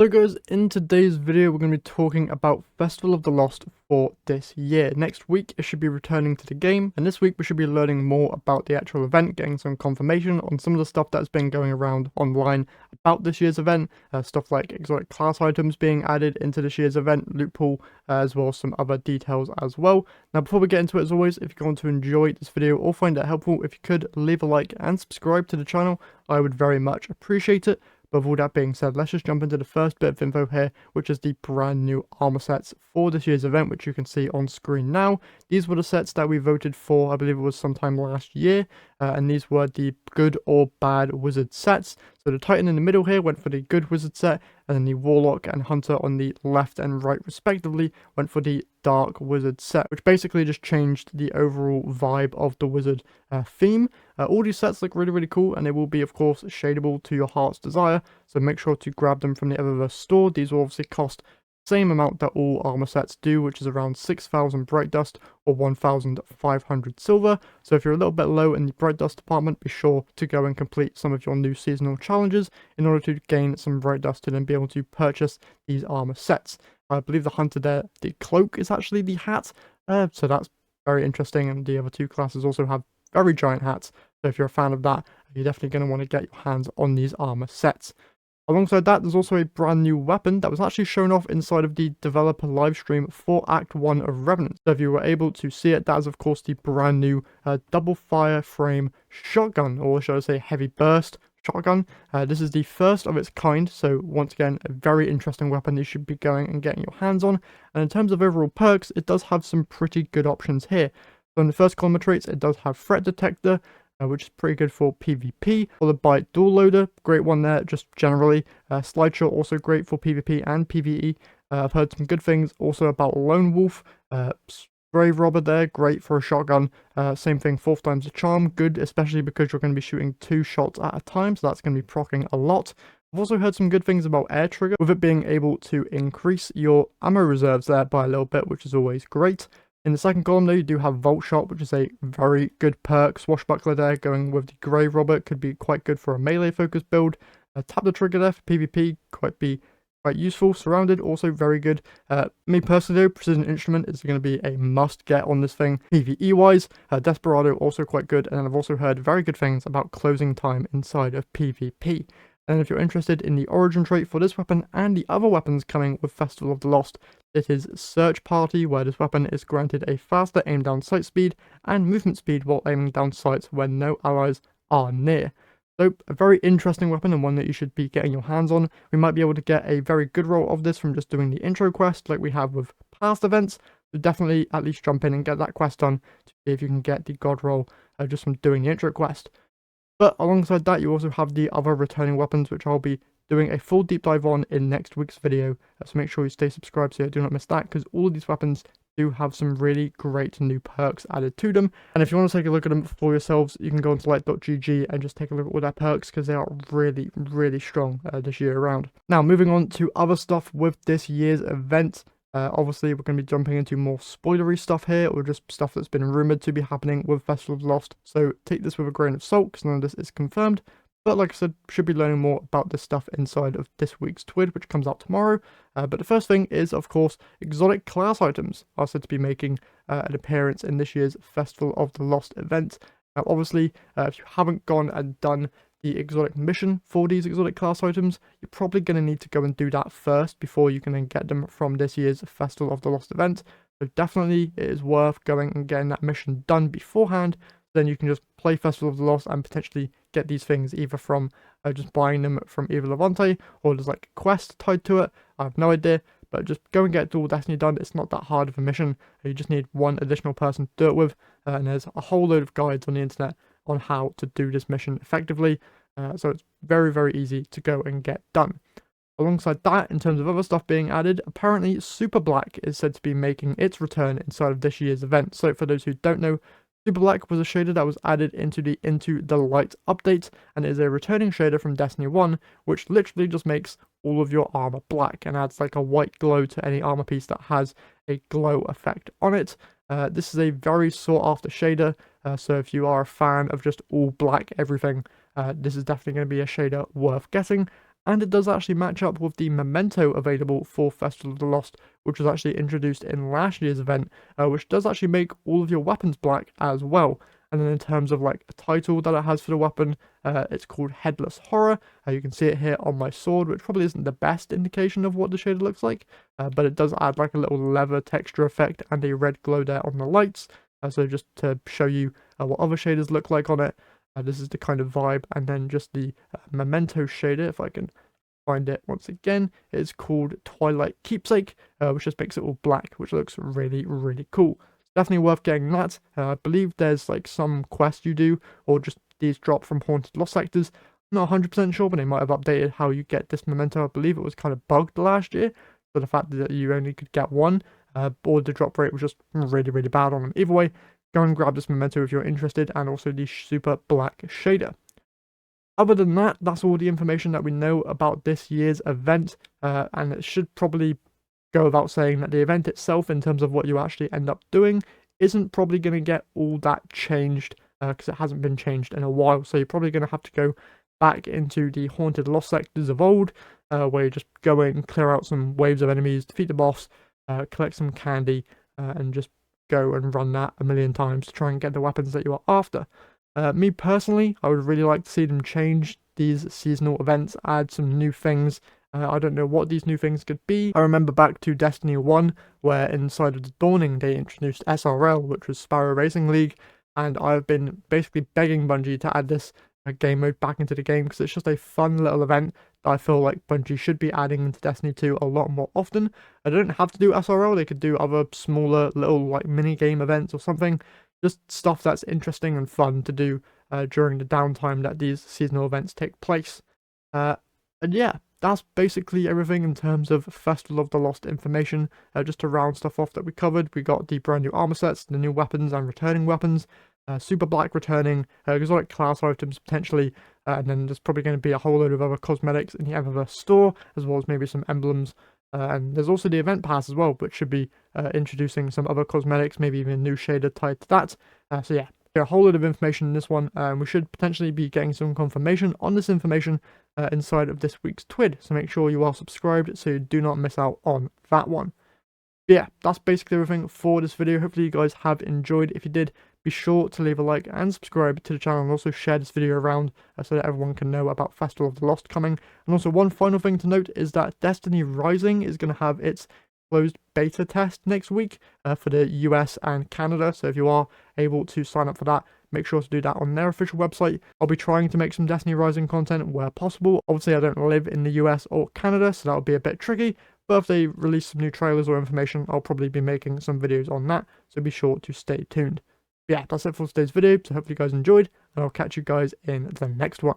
So guys, in today's video we're going to be talking about Festival of the Lost for this year. Next week it should be returning to the game, and this week we should be learning more about the actual event, getting some confirmation on some of the stuff that's been going around online about this year's event, stuff like exotic class items being added into this year's event, loot pool, as well as some other details as well. Now before we get into it, as always, if you're going to enjoy this video or find it helpful, if you could leave a like and subscribe to the channel, I would very much appreciate it. But with all that being said, let's just jump into the first bit of info here, which is the brand new armor sets for this year's event, which you can see on screen now. These were the sets that we voted for, I believe it was sometime last year, and these were the good or bad wizard sets. So the Titan in the middle here went for the good wizard set, and then the Warlock and Hunter on the left and right respectively went for the dark wizard set, which basically just changed the overall vibe of the wizard theme. All these sets look really cool, and they will be of course shadable to your heart's desire, so make sure to grab them from the Eververse store. These will obviously cost same amount that all armor sets do, which is around 6,000 bright dust or 1,500 silver. So if you're a little bit low in the bright dust department, be sure to go and complete some of your new seasonal challenges in order to gain some bright dust to then be able to purchase these armor sets. I believe the hunter there, the cloak is actually the hat, so that's very interesting, and the other two classes also have very giant hats, so if you're a fan of that, you're definitely going to want to get your hands on these armor sets. Alongside that, there's also a brand new weapon that was actually shown off inside of the developer livestream for Act 1 of Revenant. So if you were able to see it, that is of course the brand new double fire frame shotgun, or should I say heavy burst shotgun. This is the first of its kind, so once again a very interesting weapon you should be going and getting your hands on. And in terms of overall perks, it does have some pretty good options here. So in the first column of traits, it does have threat detector, which is pretty good for PvP, followed by dual loader, great one there just generally. Slideshot also great for PvP and PvE. I've heard some good things also about Lone Wolf. Grave Robber there, great for a shotgun. Same thing, 4th time's a charm, good especially because you're going to be shooting 2 shots at a time, so that's going to be proccing a lot. I've also heard some good things about Air Trigger, with it being able to increase your ammo reserves there by a little bit, which is always great. In the second column though, you do have Vault Shot, which is a very good perk. Swashbuckler there, going with the Grave Robber, could be quite good for a melee focused build. Tap the trigger there for PvP, quite useful. Surrounded, also very good. Me personally though, Precision Instrument is going to be a must get on this thing PvE wise. Desperado also quite good, and I've also heard very good things about closing time inside of PvP. And if you're interested in the origin trait for this weapon and the other weapons coming with Festival of the Lost, it is Search Party, where this weapon is granted a faster aim down sight speed and movement speed while aiming down sights when no allies are near. So a very interesting weapon, and one that you should be getting your hands on. We might be able to get a very good roll of this from just doing the intro quest like we have with past events, so definitely at least jump in and get that quest done to see if you can get the god roll just from doing the intro quest. But alongside that, you also have the other returning weapons, which I'll be doing a full deep dive on in next week's video. So make sure you stay subscribed so you do not miss that, because all of these weapons do have some really great new perks added to them. And if you want to take a look at them for yourselves, you can go onto light.gg and just take a look at all their perks, because they are really strong this year around. Now, moving on to other stuff with this year's event. Obviously, we're going to be jumping into more spoilery stuff here, or just stuff that's been rumoured to be happening with Festival of the Lost, so take this with a grain of salt, because none of this is confirmed. But like I said, should be learning more about this stuff inside of this week's TWID, which comes out tomorrow. But the first thing is, of course, exotic class items are said to be making an appearance in this year's Festival of the Lost event. Now, obviously, if you haven't gone and done the exotic mission for these exotic class items, you're probably going to need to go and do that first before you can then get them from this year's Festival of the Lost event. So definitely it is worth going and getting that mission done beforehand. Then you can just play Festival of the Lost and potentially get these things either from just buying them from either Levante, or there's like a quest tied to it. I have no idea, but just go and get Dual Destiny done. It's not that hard of a mission. You just need one additional person to do it with, and there's a whole load of guides on the internet on how to do this mission effectively, so it's very easy to go and get done. Alongside that, in terms of other stuff being added, apparently Super Black is said to be making its return inside of this year's event. So for those who don't know, Super Black was a shader that was added into the Into the Light update, and is a returning shader from Destiny 1, which literally just makes all of your armor black and adds like a white glow to any armor piece that has a glow effect on it. This is a very sought after shader, so if you are a fan of just all black everything, this is definitely going to be a shader worth getting. and it does actually match up with the memento available for Festival of the Lost, which was actually introduced in last year's event, which does actually make all of your weapons black as well. And then in terms of like a title that it has for the weapon, it's called Headless Horror. You can see it here on my sword, which probably isn't the best indication of what the shader looks like, but it does add like a little leather texture effect and a red glow there on the lights. So just to show you what other shaders look like on it, this is the kind of vibe. And then just the memento shader, if I can find it once again, it's called Twilight Keepsake, which just makes it all black, which looks really, really cool. Definitely worth getting that. I believe there's like some quest you do, or just these drop from Haunted Lost sectors. Not 100% sure, but they might have updated how you get this memento. I believe it was kind of bugged last year, so the fact that you only could get one, or the drop rate was just really, really bad on them. Either way, go and grab this memento if you're interested, and also the super black shader. Other than that, that's all the information that we know about this year's event, and it should probably go without saying that the event itself, in terms of what you actually end up doing, isn't probably going to get all that changed, because it hasn't been changed in a while. So you're probably going to have to go back into the Haunted Lost sectors of old, where you just go in, clear out some waves of enemies, defeat the boss, collect some candy, and just go and run that a million times to try and get the weapons that you are after. Me personally, I would really like to see them change these seasonal events, add some new things. I don't know what these new things could be. I remember back to Destiny 1, where inside of the Dawning they introduced SRL, which was Sparrow Racing League, and I've been basically begging Bungie to add this game mode back into the game, because it's just a fun little event that I feel like Bungie should be adding into Destiny 2 a lot more often. I don't have to do SRL, they could do other smaller little like mini game events or something. Just stuff that's interesting and fun to do during the downtime that these seasonal events take place. And yeah, that's basically everything in terms of Festival of the Lost information. Just to round stuff off that we covered, we got the brand new armor sets, the new weapons and returning weapons, super black returning, exotic class items potentially, and then there's probably going to be a whole load of other cosmetics in the Eververse store, as well as maybe some emblems. And there's also the event pass as well, which should be introducing some other cosmetics, maybe even a new shader tied to that. So yeah, a whole lot of information in this one. We should potentially be getting some confirmation on this information inside of this week's TWID, so make sure you are subscribed so you do not miss out on that one. But yeah, that's basically everything for this video. Hopefully you guys have enjoyed. If you did, be sure to leave a like and subscribe to the channel, and also share this video around so that everyone can know about Festival of the Lost coming. And also one final thing to note is that Destiny Rising is going to have its closed beta test next week for the US and Canada, so if you are able to sign up for that, make sure to do that on their official website. I'll be trying to make some Destiny Rising content where possible. Obviously I don't live in the US or Canada, so that'll be a bit tricky, but if they release some new trailers or information, I'll probably be making some videos on that, so be sure to stay tuned. But yeah, that's it for today's video, so hopefully you guys enjoyed, and I'll catch you guys in the next one.